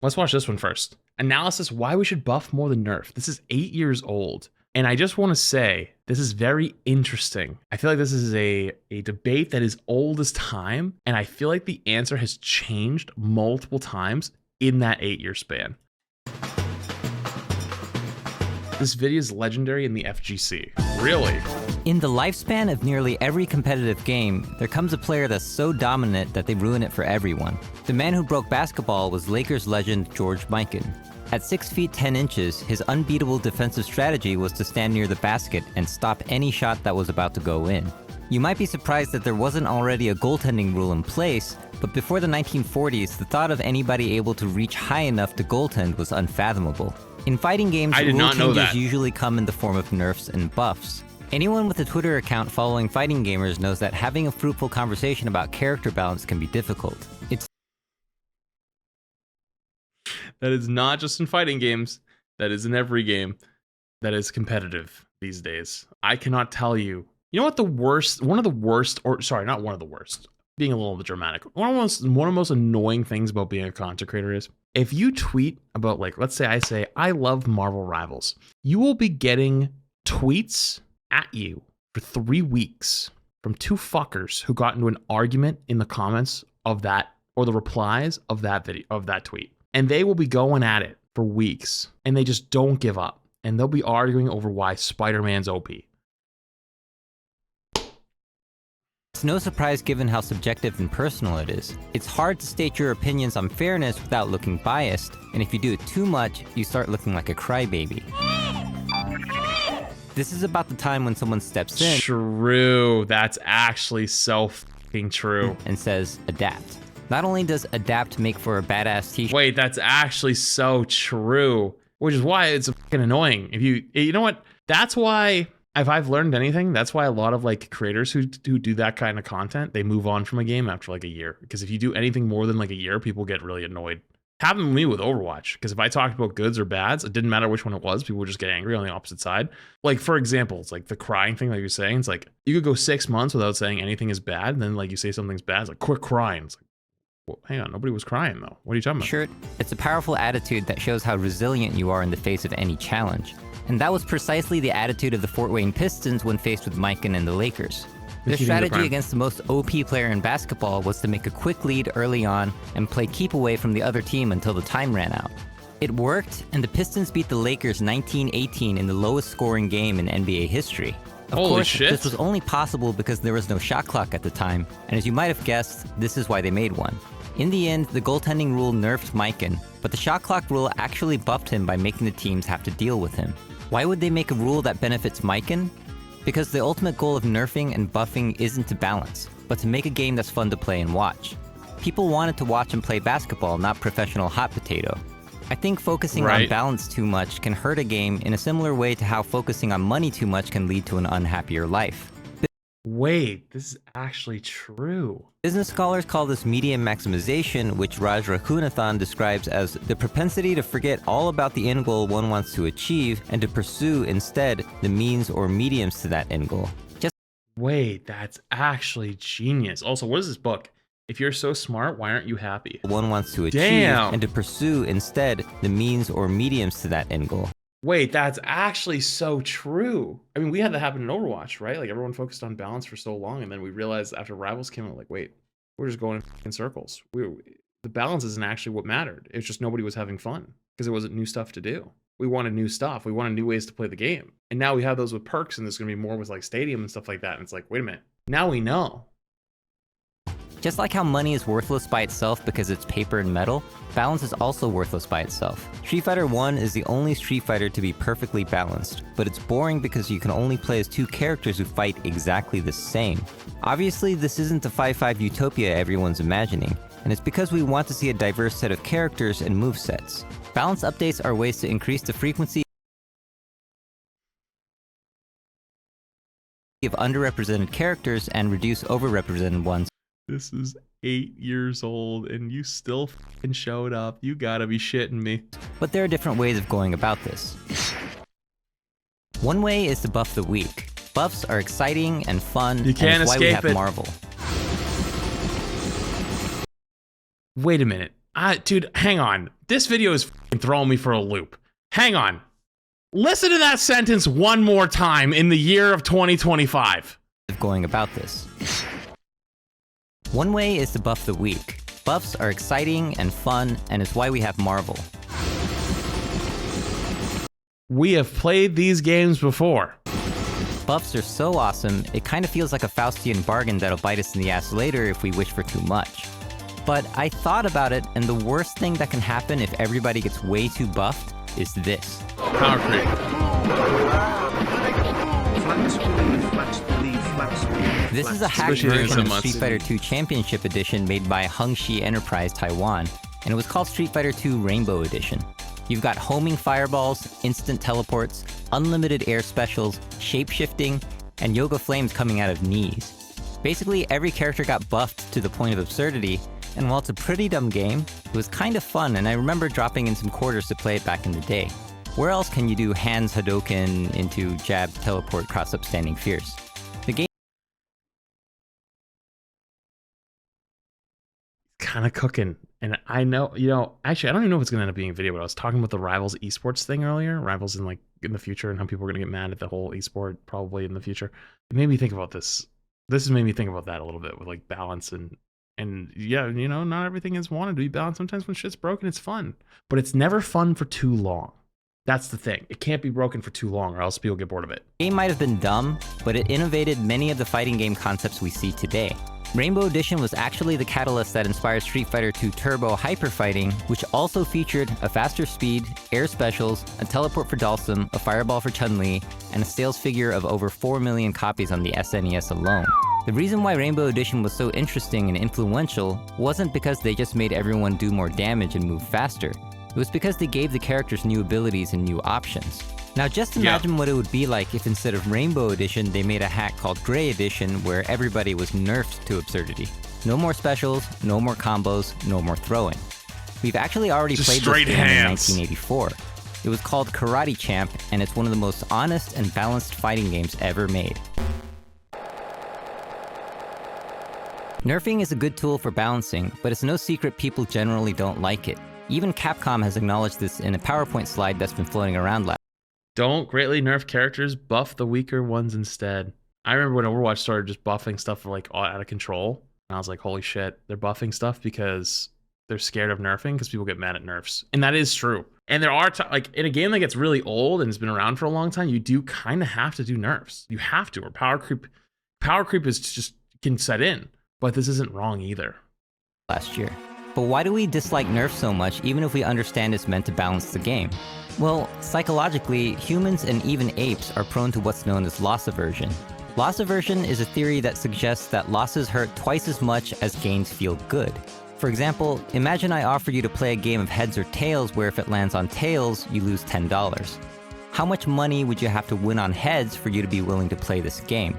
Let's watch this one first. Analysis why we should buff more than nerf. This is 8 years old. And I just want to say, this is very interesting. I feel like this is a debate that is old as time. And I feel like the answer has changed multiple times in that 8-year span. This video is legendary in the FGC. Really? In the lifespan of nearly every competitive game, there comes a player that's so dominant that they ruin it for everyone. The man who broke basketball was Lakers legend George Mikan. At 6 feet 10 inches, his unbeatable defensive strategy was to stand near the basket and stop any shot that was about to go in. You might be surprised that there wasn't already a goaltending rule in place, but before the 1940s, the thought of anybody able to reach high enough to goaltend was unfathomable. In fighting games, rule changes usually come in the form of nerfs and buffs. Anyone with a Twitter account following fighting gamers knows that having a fruitful conversation about character balance can be difficult. That is not just in fighting games, that is in every game that is competitive these days. I cannot tell you. You know what one of the worst, being a little bit dramatic, one of the most annoying things about being a content creator is, if you tweet about, like, let's say I say, I love Marvel Rivals, you will be getting tweets at you for 3 weeks from 2 fuckers who got into an argument in the comments of that, or the replies of that video, of that tweet. And they will be going at it for weeks, and they just don't give up. And they'll be arguing over why Spider-Man's OP. It's no surprise given how subjective and personal it is. It's hard to state your opinions on fairness without looking biased, and if you do it too much, you start looking like a crybaby. This is about the time when someone steps in. True, that's actually so fucking true. And says, adapt. Not only does adapt make for a badass t-shirt. Wait, that's actually so true. Which is why it's fucking annoying. If you know what? That's why, if I've learned anything, that's why a lot of like creators who do that kind of content, they move on from a game after like a year. Because if you do anything more than like a year, people get really annoyed. Happened to me with Overwatch, because if I talked about goods or bads, it didn't matter which one it was, people would just get angry on the opposite side. Like, for example, it's like the crying thing that you're saying. It's like, you could go 6 months without saying anything is bad, and then like you say something's bad, it's like, quit crying. It's like, well, hang on, nobody was crying though. What are you talking about? Shirt. It's a powerful attitude that shows how resilient you are in the face of any challenge. And that was precisely the attitude of the Fort Wayne Pistons when faced with Mikan and the Lakers. Their strategy against the most OP player in basketball was to make a quick lead early on and play keep away from the other team until the time ran out. It worked, and the Pistons beat the Lakers 19-18 in the lowest scoring game in NBA history. Of course, this was only possible because there was no shot clock at the time, and as you might have guessed, this is why they made one. In the end, the goaltending rule nerfed Mikan, but the shot clock rule actually buffed him by making the teams have to deal with him. Why would they make a rule that benefits Mikan? Because the ultimate goal of nerfing and buffing isn't to balance, but to make a game that's fun to play and watch. People wanted to watch and play basketball, not professional hot potato. I think focusing on balance too much can hurt a game in a similar way to how focusing on money too much can lead to an unhappier life. Wait, this is actually true. Business scholars call this media maximization, which Raj Raghunathan describes as the propensity to forget all about the end goal one wants to achieve and to pursue instead the means or mediums to that end goal. Wait, that's actually genius. Also, what is this book? If you're so smart, why aren't you happy? One wants to achieve and to pursue instead the means or mediums to that end goal. Wait, that's actually so true. I mean, we had that happen in Overwatch, right? Like, everyone focused on balance for so long, and then we realized after Rivals came out, like, wait, we're just going in circles. The balance isn't actually what mattered. It's just nobody was having fun because there wasn't new stuff to do. We wanted new stuff. We wanted new ways to play the game. And now we have those with perks, and there's going to be more with like Stadium and stuff like that. And it's like, wait a minute. Now we know. Just like how money is worthless by itself because it's paper and metal, balance is also worthless by itself. Street Fighter 1 is the only Street Fighter to be perfectly balanced, but it's boring because you can only play as 2 characters who fight exactly the same. Obviously, this isn't the 5-5 utopia everyone's imagining, and it's because we want to see a diverse set of characters and movesets. Balance updates are ways to increase the frequency of underrepresented characters and reduce overrepresented ones. This is 8 years old and you still f***ing showed up. You gotta be shitting me. But there are different ways of going about this. One way is to buff the weak. Buffs are exciting and fun, you can't and it's why we have it. Marvel. Wait a minute. Dude, hang on. This video is throwing me for a loop. Hang on. Listen to that sentence one more time in the year of 2025. Going about this. One way is to buff the weak. Buffs are exciting and fun, and it's why we have Marvel. We have played these games before. Buffs are so awesome, it kind of feels like a Faustian bargain that'll bite us in the ass later if we wish for too much. But I thought about it, and the worst thing that can happen if everybody gets way too buffed is this. Power creep. This is a hacked version of Street Fighter 2 Championship Edition made by Hungshi Enterprise Taiwan, and it was called Street Fighter 2 Rainbow Edition. You've got homing fireballs, instant teleports, unlimited air specials, shape-shifting, and yoga flames coming out of knees. Basically, every character got buffed to the point of absurdity, and while it's a pretty dumb game, it was kind of fun, and I remember dropping in some quarters to play it back in the day. Where else can you do hands Hadoken into jab, teleport, cross-up standing fierce? The game kind of cooking. And I know, actually, I don't even know if it's going to end up being a video, but I was talking about the Rivals esports thing earlier. Rivals in the future, and how people are going to get mad at the whole esport probably in the future. It made me think about this. This has made me think about that a little bit with like balance and yeah, not everything is wanted to be balanced. Sometimes when shit's broken, it's fun, but it's never fun for too long. That's the thing. It can't be broken for too long or else people get bored of it. The game might have been dumb, but it innovated many of the fighting game concepts we see today. Rainbow Edition was actually the catalyst that inspired Street Fighter 2 Turbo Hyper Fighting, which also featured a faster speed, air specials, a teleport for Dalsum, a fireball for Chun-Li, and a sales figure of over 4 million copies on the SNES alone. The reason why Rainbow Edition was so interesting and influential wasn't because they just made everyone do more damage and move faster. It was because they gave the characters new abilities and new options. Now just imagine what it would be like if instead of Rainbow Edition, they made a hack called Gray Edition where everybody was nerfed to absurdity. No more specials, no more combos, no more throwing. We've actually already played this game in 1984. It was called Karate Champ, and it's one of the most honest and balanced fighting games ever made. Nerfing is a good tool for balancing, but it's no secret people generally don't like it. Even Capcom has acknowledged this in a PowerPoint slide that's been floating around last. Don't greatly nerf characters, buff the weaker ones instead. I remember when Overwatch started just buffing stuff like out of control, and I was like, holy shit, they're buffing stuff because they're scared of nerfing because people get mad at nerfs. And that is true. And there are, like, in a game that gets really old and has been around for a long time, you do kind of have to do nerfs. You have to, or power creep is just, can set in. But this isn't wrong either. Last year. But why do we dislike nerfs so much, even if we understand it's meant to balance the game? Well, psychologically, humans and even apes are prone to what's known as loss aversion. Loss aversion is a theory that suggests that losses hurt twice as much as gains feel good. For example, imagine I offer you to play a game of heads or tails where if it lands on tails, you lose $10. How much money would you have to win on heads for you to be willing to play this game?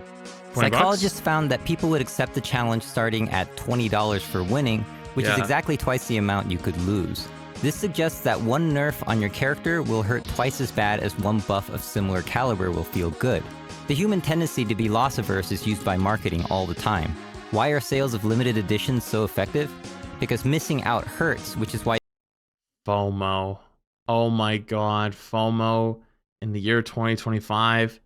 Psychologists found that people would accept the challenge starting at $20 for winning, which is exactly twice the amount you could lose. This suggests that one nerf on your character will hurt twice as bad as one buff of similar caliber will feel good. The human tendency to be loss averse is used by marketing all the time. Why are sales of limited editions so effective? Because missing out hurts, which is why FOMO. Oh my god, FOMO in the year 2025.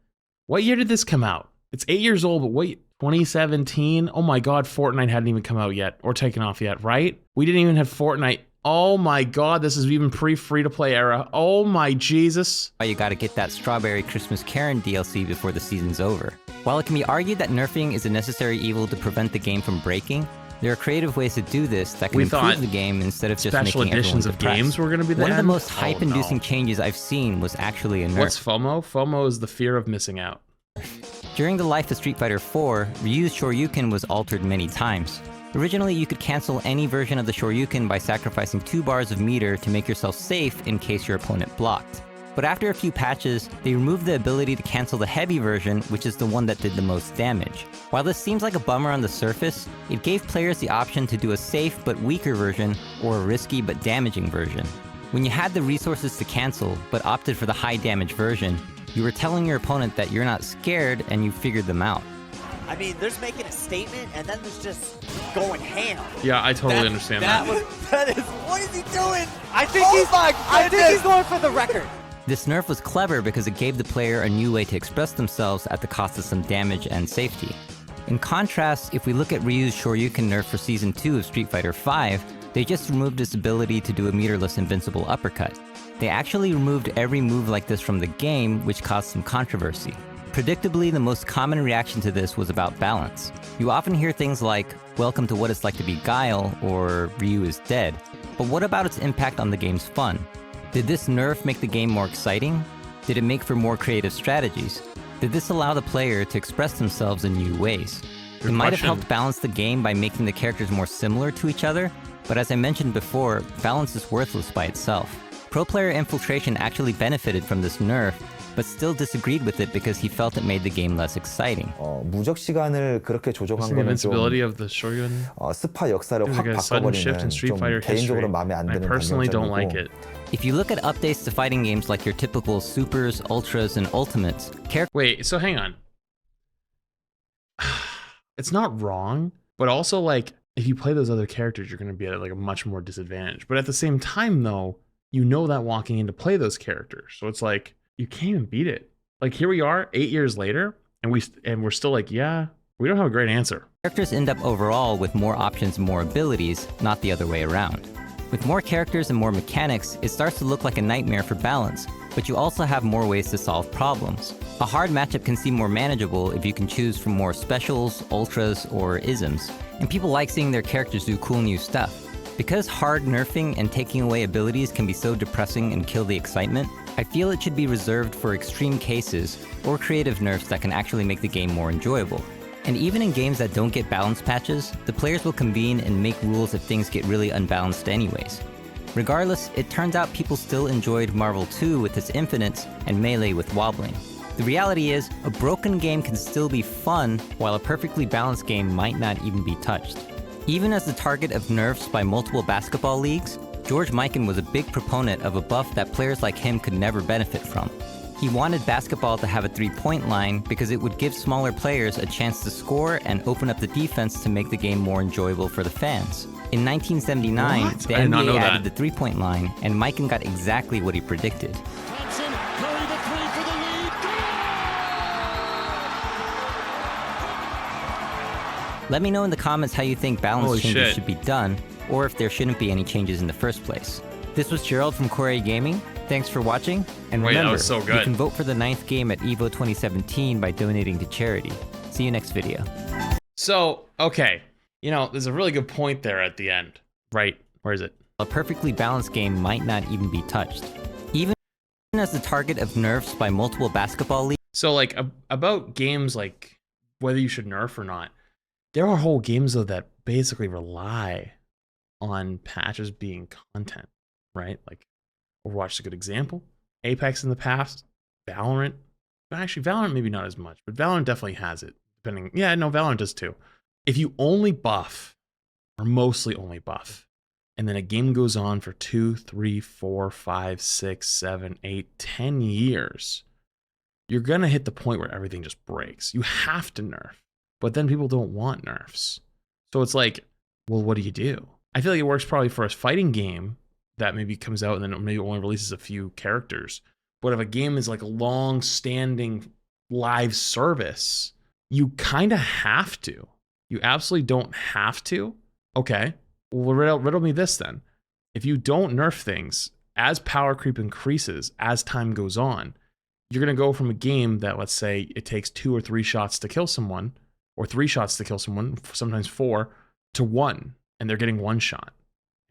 What year did this come out? It's 8 years old, but wait, 2017? Oh my god, Fortnite hadn't even come out yet, or taken off yet, right? We didn't even have Fortnite. Oh my god, this is even pre-free-to-play era. Oh my Jesus. You gotta get that Strawberry Christmas Karen DLC before the season's over. While it can be argued that nerfing is a necessary evil to prevent the game from breaking, there are creative ways to do this that can improve the game instead of just making everyone depressed. Special editions of games were gonna be the One of the most hype-inducing changes I've seen was actually a nerf. What's FOMO? FOMO is the fear of missing out. During the life of Street Fighter 4, Ryu's Shoryuken was altered many times. Originally, you could cancel any version of the Shoryuken by sacrificing 2 bars of meter to make yourself safe in case your opponent blocked. But after a few patches, they removed the ability to cancel the heavy version, which is the one that did the most damage. While this seems like a bummer on the surface, it gave players the option to do a safe but weaker version, or a risky but damaging version. When you had the resources to cancel, but opted for the high damage version, you were telling your opponent that you're not scared and you figured them out. I mean, there's making a statement, and then there's just going ham. Yeah, I totally understand that. That is, what is he doing? I think I think he's going for the record. This nerf was clever because it gave the player a new way to express themselves at the cost of some damage and safety. In contrast, if we look at Ryu's Shoryuken nerf for Season 2 of Street Fighter V, they just removed his ability to do a meterless invincible uppercut. They actually removed every move like this from the game, which caused some controversy. Predictably, the most common reaction to this was about balance. You often hear things like, "Welcome to what it's like to be Guile," or "Ryu is dead." But what about its impact on the game's fun? Did this nerf make the game more exciting? Did it make for more creative strategies? Did this allow the player to express themselves in new ways? It might have helped balance the game by making the characters more similar to each other, but as I mentioned before, balance is worthless by itself. Pro Player Infiltration actually benefited from this nerf, but still disagreed with it because he felt it made the game less exciting. 무적 시간을 그렇게 조정한 거는 좀 of the Shoryuken. 스파 역사를 확 like a sudden shift in 바꿔버리는 Street 좀 Fighter history. 개인적으로 마음에 안 I 드는 personally don't like 단점이고 it. If you look at updates to fighting games like your typical Supers, Ultras, and Ultimates, Wait, so hang on. It's not wrong, but also like if you play those other characters, you're going to be at like a much more disadvantage. But at the same time, though, you know that walking in to play those characters, so it's like you can't even beat it. Like here we are, 8 years later, and we're still like, yeah, we don't have a great answer. characters end up overall with more options and more abilities, not the other way around. With more characters and more mechanics, it starts to look like a nightmare for balance, but you also have more ways to solve problems. A hard matchup can seem more manageable if you can choose from more specials, ultras, or isms, and people like seeing their characters do cool new stuff. Because hard nerfing and taking away abilities can be so depressing and kill the excitement, I feel it should be reserved for extreme cases or creative nerfs that can actually make the game more enjoyable. And even in games that don't get balance patches, the players will convene and make rules if things get really unbalanced anyways. Regardless, it turns out people still enjoyed Marvel 2 with its infinites and Melee with wobbling. The reality is, a broken game can still be fun, while a perfectly balanced game might not even be touched. Even as the target of nerfs by multiple basketball leagues, George Mikan was a big proponent of a buff that players like him could never benefit from. He wanted basketball to have a three-point line because it would give smaller players a chance to score and open up the defense to make the game more enjoyable for the fans. In 1979, What? the I did not know NBA that. added the three-point line, and Mikan got exactly what he predicted. Thompson, Curry the three for the lead. Let me know in the comments how you think balance Holy changes shit. should be done, or if there shouldn't be any changes in the first place. This was Gerald from Korea Gaming. Thanks for watching, and Wait, that remember, was so you good. can vote for the 9th game at EVO 2017 by donating to charity. See you next video. So, okay, you know, there's a really good point there at the end, right? Where is it? A perfectly balanced game might not even be touched. Even as the target of nerfs by multiple basketball leagues, So, like, about games like whether you should nerf or not, there are whole games though that basically rely on patches being content, right? Like Overwatch is a good example. Apex in the past, Valorant. Actually, Valorant maybe not as much, but Valorant definitely has it. Depending, yeah, no, Valorant does too. If you only buff, or mostly only buff, and then a game goes on for 2, 3, 4, 5, 6, 7, 8, 10 years, you're gonna hit the point where everything just breaks. You have to nerf, but then people don't want nerfs. So it's like, well, what do you do? I feel like it works probably for a fighting game that maybe comes out and then maybe only releases a few characters. But if a game is like a long-standing live service, you kind of have to. You absolutely don't have to. Okay, well, riddle me this then. If you don't nerf things, as power creep increases, as time goes on, you're going to go from a game that, let's say, it takes 2 or 3 shots to kill someone, or 3 shots to kill someone, sometimes 4, to 1, and they're getting 1 shot.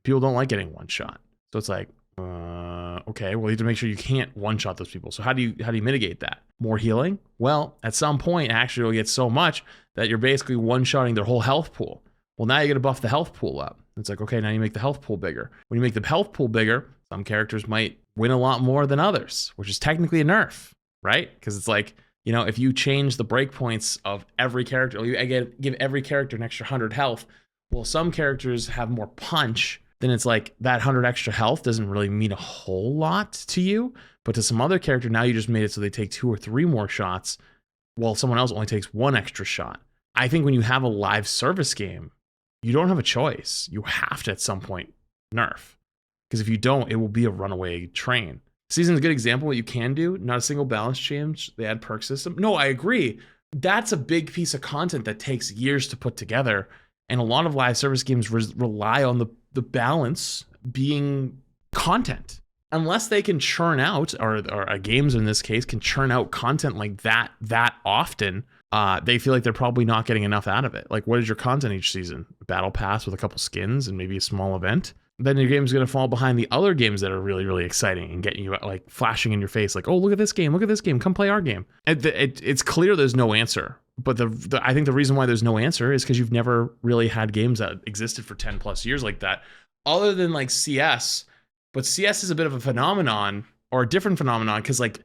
People don't like getting 1 shot. So it's like, okay, well, you have to make sure you can't 1-shot those people. So how do you mitigate that? More healing? Well, at some point, actually, you'll get so much that you're basically 1-shotting their whole health pool. Well, now you got to buff the health pool up. It's like, okay, now you make the health pool bigger. When you make the health pool bigger, some characters might win a lot more than others, which is technically a nerf, right? Because it's like, you know, if you change the breakpoints of every character, you give every character an extra 100 health. Well, some characters have more punch. Then it's like that 100 extra health doesn't really mean a whole lot to you. But to some other character, now you just made it so they take 2 or 3 more shots while someone else only takes 1 extra shot. I think when you have a live service game, you don't have a choice. You have to at some point nerf. Because if you don't, it will be a runaway train. Season's a good example. What you can do, not a single balance change. They add perk system. No, I agree. That's a big piece of content that takes years to put together. And a lot of live service games rely on the balance being content. Unless they can churn out, or games in this case can churn out content like that often, they feel like they're probably not getting enough out of it. Like, what is your content each season? Battle pass with a couple skins and maybe a small event? Then your game's going to fall behind the other games that are really, really exciting and getting you like flashing in your face like, oh, look at this game, come play our game. It's clear there's no answer. But I think the reason why there's no answer is because you've never really had games that existed for 10 plus years like that, other than like CS. But CS is a bit of a phenomenon, or a different phenomenon, because like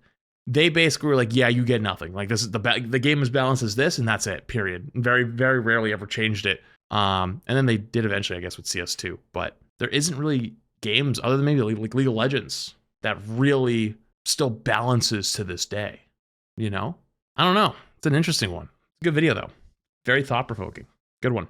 they basically were like, yeah, you get nothing. Like, this is the game is balanced as this, and that's it, period. Very, very rarely ever changed it. And then they did eventually, I guess, with CS2. But there isn't really games other than maybe like League of Legends that really still balances to this day. You know? I don't know. It's an interesting one. Good video, though. Very thought-provoking. Good one.